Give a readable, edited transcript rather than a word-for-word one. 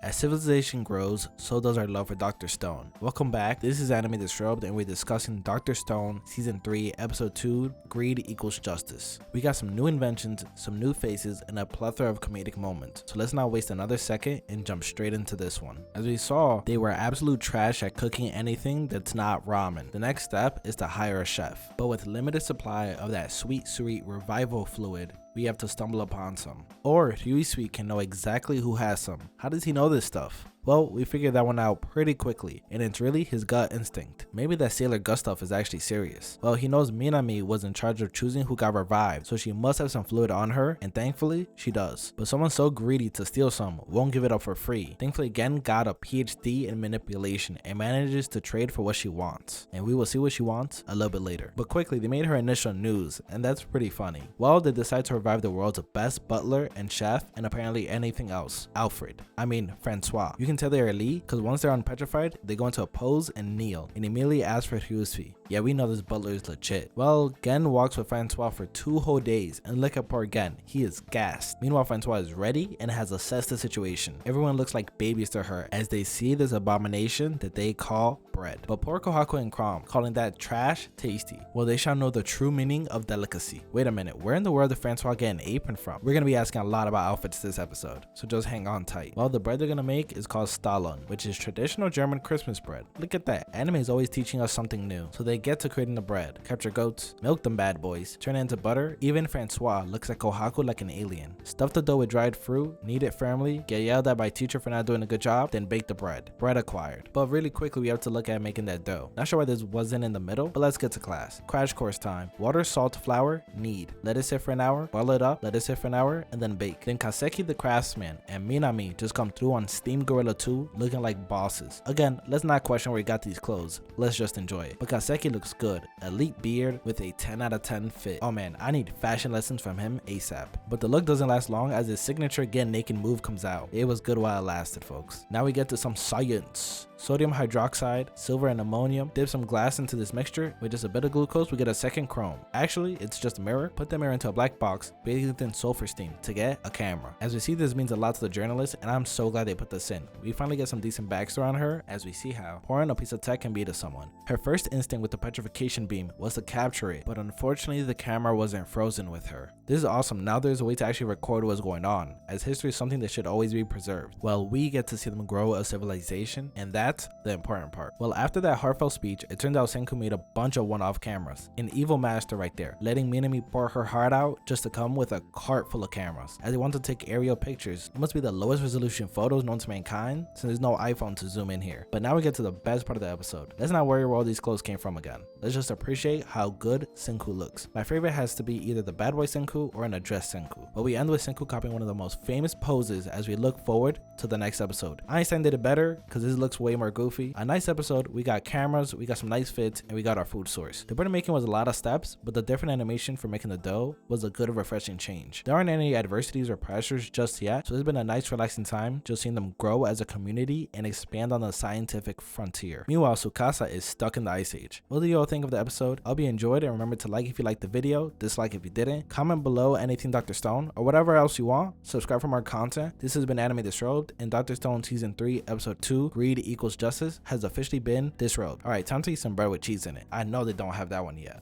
As civilization grows, so does our love for Dr. Stone. Welcome back, this is Anime Disrobed and we're discussing Dr. Stone Season 3 Episode 2, Greed Equals Justice. We got some new inventions, some new faces, and a plethora of comedic moments. So let's not waste another second and jump straight into this one. As we saw, they were absolute trash at cooking anything that's not ramen. The next step is to hire a chef. But with limited supply of that sweet revival fluid, we have to stumble upon some. Or Ryusui can know exactly who has some. How does he know this stuff? Well, we figured that one out pretty quickly, and it's really his gut instinct. Maybe that Sailor Gus stuff is actually serious. Well, he knows Minami was in charge of choosing who got revived, so she must have some fluid on her, and thankfully, she does. But someone so greedy to steal some won't give it up for free. Thankfully, Gen got a PhD in manipulation and manages to trade for what she wants. And we will see what she wants a little bit later. But quickly, they made her initial news, and that's pretty funny. Well, they decide to revive the world's best butler and chef, and apparently anything else. Francois. You can tell they are elite because once they're unpetrified, they go into a pose and kneel and immediately ask for Ryusui. Yeah, we know this butler is legit. Well, Gen walks with Francois for 2 whole days, and look at poor Gen, he is gassed. Meanwhile, Francois is ready and has assessed the situation. Everyone looks like babies to her as they see this abomination that they call bread. But poor Kohaku and Crom, calling that trash tasty. Well, they shall know the true meaning of delicacy. Wait a minute, where in the world did Francois get an apron from? We're gonna be asking a lot about outfits this episode, so just hang on tight. Well, the bread they're gonna make is called Stallone, which is traditional German Christmas bread. Look at that, anime is always teaching us something new. So they get to creating the bread, capture goats, milk them bad boys, turn it into butter. Even Francois looks at Kohaku like an alien. Stuff the dough with dried fruit, knead it firmly, get yelled at by teacher for not doing a good job, then bake the bread. Bread acquired. But really quickly we have to look at making that dough. Not sure why this wasn't in the middle, but let's get to class. Crash course time. Water, salt, flour, knead. Let it sit for an hour, boil it up, let it sit for an hour, and then bake. Then Kaseki the craftsman and Minami just come through on Steam Gorilla 2 looking like bosses. Again, let's not question where he got these clothes. Let's just enjoy it. But Kaseki looks good. Elite beard with a 10 out of 10 fit. Oh man, I need fashion lessons from him ASAP. But the look doesn't last long as his signature get naked move comes out. It was good while it lasted, folks. Now we get to some science. Sodium hydroxide, silver and ammonium. Dip some glass into this mixture. With just a bit of glucose, we get a second chrome. Actually, it's just a mirror. Put the mirror into a black box, bathed in sulfur steam to get a camera. As we see, this means a lot to the journalist, and I'm so glad they put this in. We finally get some decent backstory on her as we see how pouring a piece of tech can be to someone. Her first instinct with the petrification beam was to capture it, but unfortunately the camera wasn't frozen with her. This is awesome. Now there's a way to actually record what's going on, as history is something that should always be preserved. Well, we get to see them grow a civilization, and that's the important part. Well, after that heartfelt speech, it turns out Senku made a bunch of one-off cameras. An evil master right there, letting Minami pour her heart out just to come with a cart full of cameras. As they want to take aerial pictures, it must be the lowest resolution photos known to mankind since there's no iPhone to zoom in here. But now we get to the best part of the episode. Let's not worry where all these clothes came from again. Let's just appreciate how good Senku looks. My favorite has to be either the bad boy Senku or an addressed Senku. But we end with Senku copying one of the most famous poses as we look forward to the next episode. Einstein did it better because this looks way more goofy. A nice episode, we got cameras, we got some nice fits, and we got our food source. The bread making was a lot of steps, but the different animation for making the dough was a good refreshing change. There aren't any adversities or pressures just yet, so it's been a nice relaxing time just seeing them grow as a community and expand on the scientific frontier. Meanwhile, Tsukasa is stuck in the Ice Age. What do you all think of the episode? I hope you enjoyed, and remember to like if you liked the video, dislike if you didn't, comment below anything Dr. Stone, or whatever else you want, subscribe for more content. This has been Anime Disrobed, and Dr. Stone Season 3 Episode 2, Greed Equals Justice, has officially been disrobed. Alright, time to eat some bread with cheese in it. I know they don't have that one yet.